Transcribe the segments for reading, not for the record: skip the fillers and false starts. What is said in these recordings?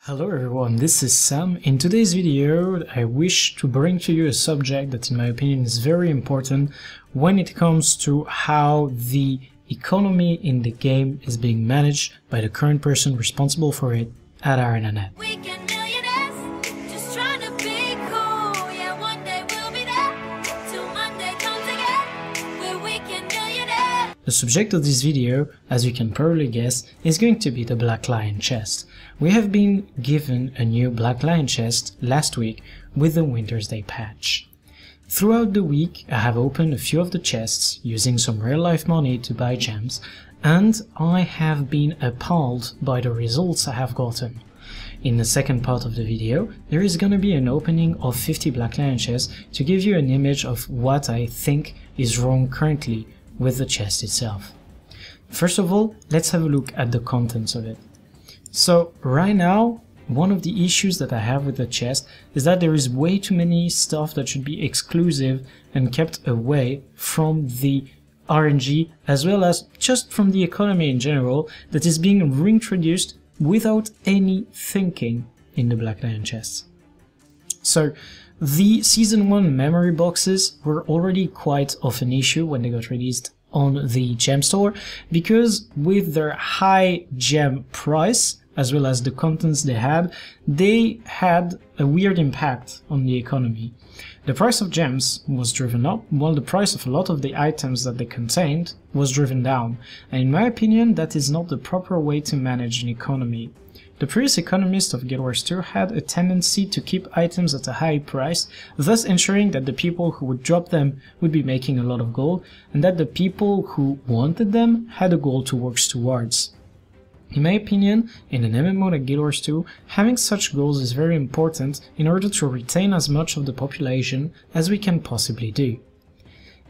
Hello everyone, this is Sam. In today's video, I wish to bring to you a subject that in my opinion is very important when it comes to how the economy in the game is being managed by the current person responsible for it at ArenaNet. The subject of this video, as you can probably guess, is going to be the Black Lion chest. We have been given a new Black Lion chest last week with the Wintersday patch. Throughout the week I have opened a few of the chests using some real life money to buy gems, and I have been appalled by the results I have gotten. In the second part of the video, there is gonna be an opening of 50 Black Lion chests to give you an image of what I think is wrong currently with the chest itself. First of all, let's have a look at the contents of it. So right now, one of the issues that I have with the chest is that there is way too many stuff that should be exclusive and kept away from the RNG, as well as just from the economy in general, that is being reintroduced without any thinking in the Black Lion chests. So the Season 1 memory boxes were already quite of an issue when they got released on the gem store, because with their high gem price, as well as the contents they had a weird impact on the economy. The price of gems was driven up, while the price of a lot of the items that they contained was driven down, and in my opinion that is not the proper way to manage an economy. The previous economist of GW2 had a tendency to keep items at a high price, thus ensuring that the people who would drop them would be making a lot of gold, and that the people who wanted them had a goal to work towards. In my opinion, in an MMO like Guild Wars 2, having such goals is very important in order to retain as much of the population as we can possibly do.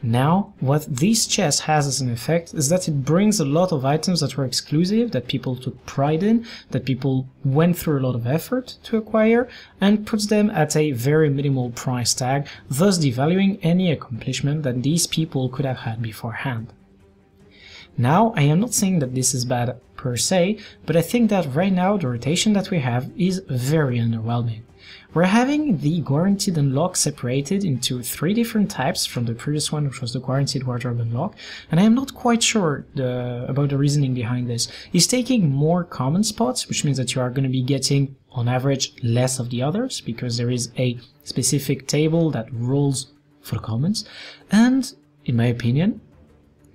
Now, what this chest has as an effect is that it brings a lot of items that were exclusive, that people took pride in, that people went through a lot of effort to acquire, and puts them at a very minimal price tag, thus devaluing any accomplishment that these people could have had beforehand. Now, I am not saying that this is bad per se, but I think that right now the rotation that we have is very underwhelming. We're having the guaranteed unlock separated into 3 different types from the previous one, which was the guaranteed wardrobe unlock, and I am not quite sure about the reasoning behind this. It's taking more common spots, which means that you are going to be getting on average less of the others, because there is a specific table that rolls for the commons, and in my opinion,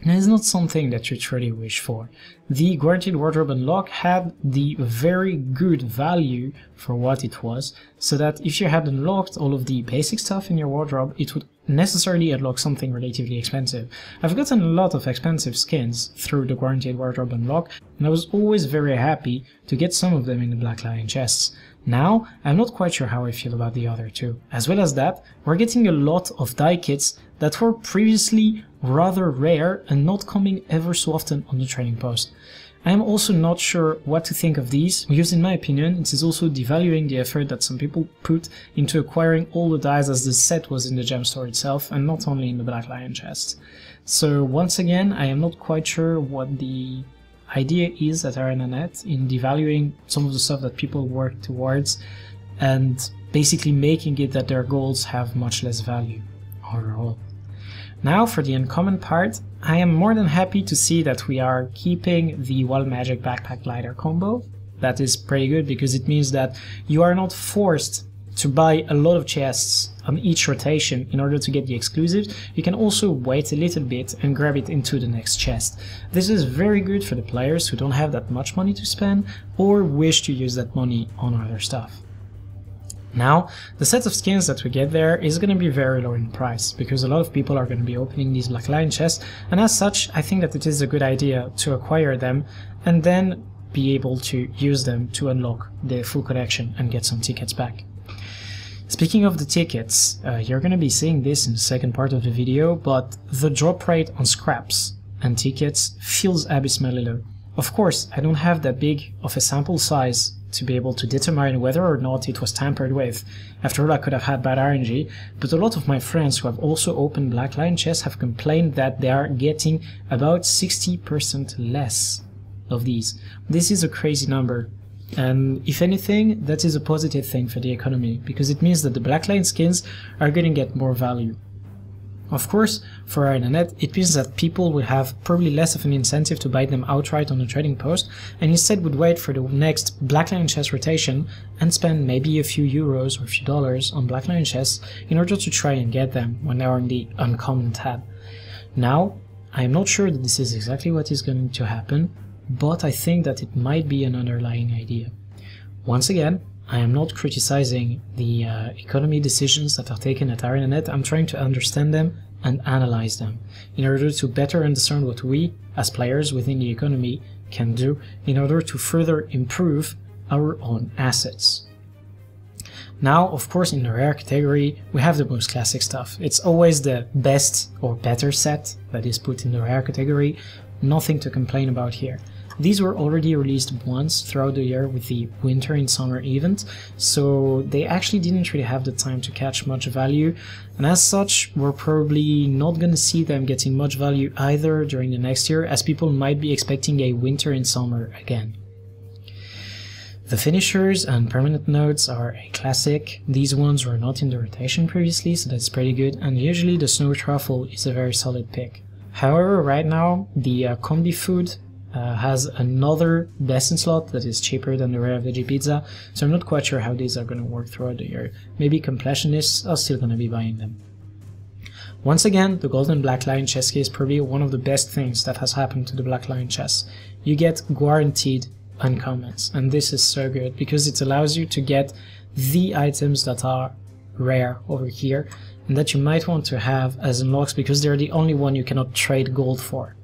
that is not something that you truly wish for. The guaranteed wardrobe unlock had the very good value for what it was, so that if you had unlocked all of the basic stuff in your wardrobe, it would necessarily unlock something relatively expensive. I've gotten a lot of expensive skins through the guaranteed wardrobe unlock, and I was always very happy to get some of them in the Black Lion chests. Now, I'm not quite sure how I feel about the other two. As well as that, we're getting a lot of dye kits that were previously rather rare and not coming ever so often on the trading post. I am also not sure what to think of these, because in my opinion it is also devaluing the effort that some people put into acquiring all the dyes as the set was in the gem store itself and not only in the Black Lion chest. So once again, I am not quite sure what the idea is at ArenaNet in devaluing some of the stuff that people work towards and basically making it that their goals have much less value overall. Now for the uncommon part, I am more than happy to see that we are keeping the Wild Magic Backpack Glider combo. That is pretty good, because it means that you are not forced to buy a lot of chests on each rotation in order to get the exclusives. You can also wait a little bit and grab it into the next chest. This is very good for the players who don't have that much money to spend or wish to use that money on other stuff. Now, the set of skins that we get there is going to be very low in price, because a lot of people are going to be opening these Black Lion chests, and as such, I think that it is a good idea to acquire them and then be able to use them to unlock the full collection and get some tickets back. Speaking of the tickets, you're going to be seeing this in the second part of the video, but the drop rate on scraps and tickets feels abysmally low. Of course, I don't have that big of a sample size to be able to determine whether or not it was tampered with. After all, I could have had bad RNG, but a lot of my friends who have also opened Black Lion chests have complained that they are getting about 60% less of these. This is a crazy number. And if anything, that is a positive thing for the economy, because it means that the blackline skins are going to get more value. Of course, for our internet, it means that people will have probably less of an incentive to buy them outright on a trading post, and instead would wait for the next blackline chest rotation and spend maybe a few euros or a few dollars on blackline chests in order to try and get them when they are in the uncommon tab. Now, I am not sure that this is exactly what is going to happen, but I think that it might be an underlying idea. Once again, I am not criticizing the economy decisions that are taken at ArenaNet. I'm trying to understand them and analyze them in order to better understand what we, as players within the economy, can do in order to further improve our own assets. Now, of course, in the rare category, we have the most classic stuff. It's always the best or better set that is put in the rare category. Nothing to complain about here. These were already released once throughout the year with the winter and summer event, so they actually didn't really have the time to catch much value, and as such, we're probably not gonna see them getting much value either during the next year, as people might be expecting a winter and summer again. The finishers and permanent nodes are a classic. These ones were not in the rotation previously, so that's pretty good, and usually the snow truffle is a very solid pick. However, right now, the combi food has another destined slot that is cheaper than the rare veggie pizza, so I'm not quite sure how these are going to work throughout the year. Maybe completionists are still going to be buying them. Once again, the golden blackline chest key is probably one of the best things that has happened to the blackline chest. You get guaranteed uncommons, and this is so good because it allows you to get the items that are rare over here and that you might want to have as unlocks because they're the only one you cannot trade gold for.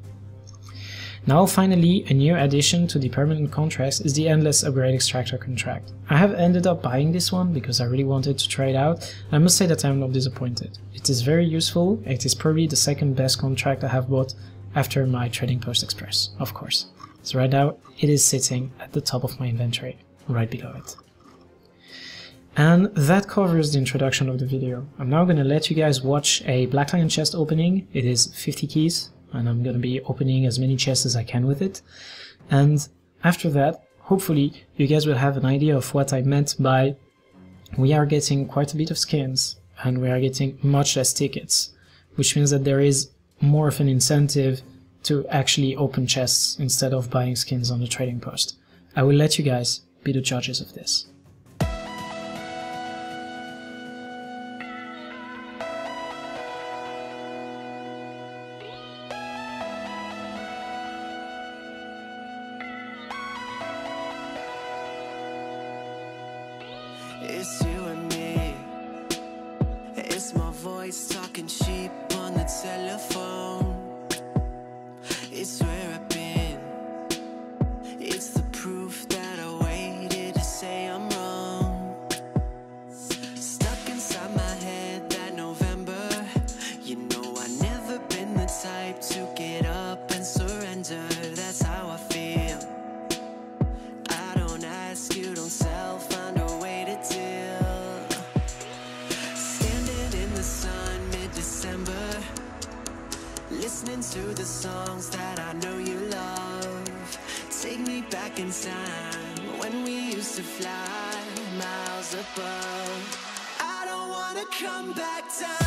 Now finally, a new addition to the permanent contracts is the Endless Upgrade Extractor contract. I have ended up buying this one because I really wanted to try it out, and I must say that I am not disappointed. It is very useful. It is probably the second best contract I have bought after my Trading Post Express, of course. So right now, it is sitting at the top of my inventory, right below it. And that covers the introduction of the video. I'm now going to let you guys watch a blackline chest opening. It is 50 keys. And I'm going to be opening as many chests as I can with it. And after that, hopefully, you guys will have an idea of what I meant by we are getting quite a bit of skins and we are getting much less tickets, which means that there is more of an incentive to actually open chests instead of buying skins on the trading post. I will let you guys be the judges of this. It's you and me. It's my voice talking cheap on the telephone. It's where I've been. It's the proof that I waited to say I'm wrong. Stuck inside my head that November. You know I never been the type to get up and surrender. That's how I feel. I don't ask, you don't tell, find a way to deal. Standing in the sun mid-December, listening to the songs that I know you love. Take me back in time when we used to fly miles above. I don't wanna come back down.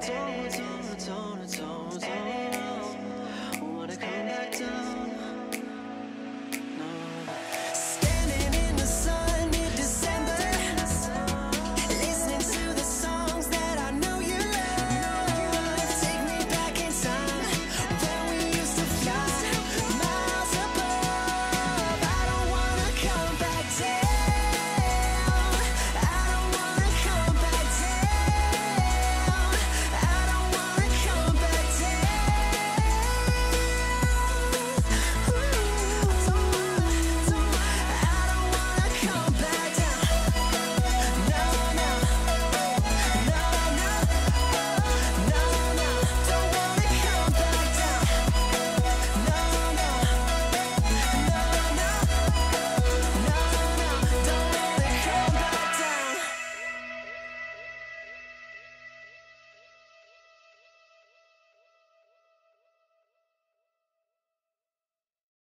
Don't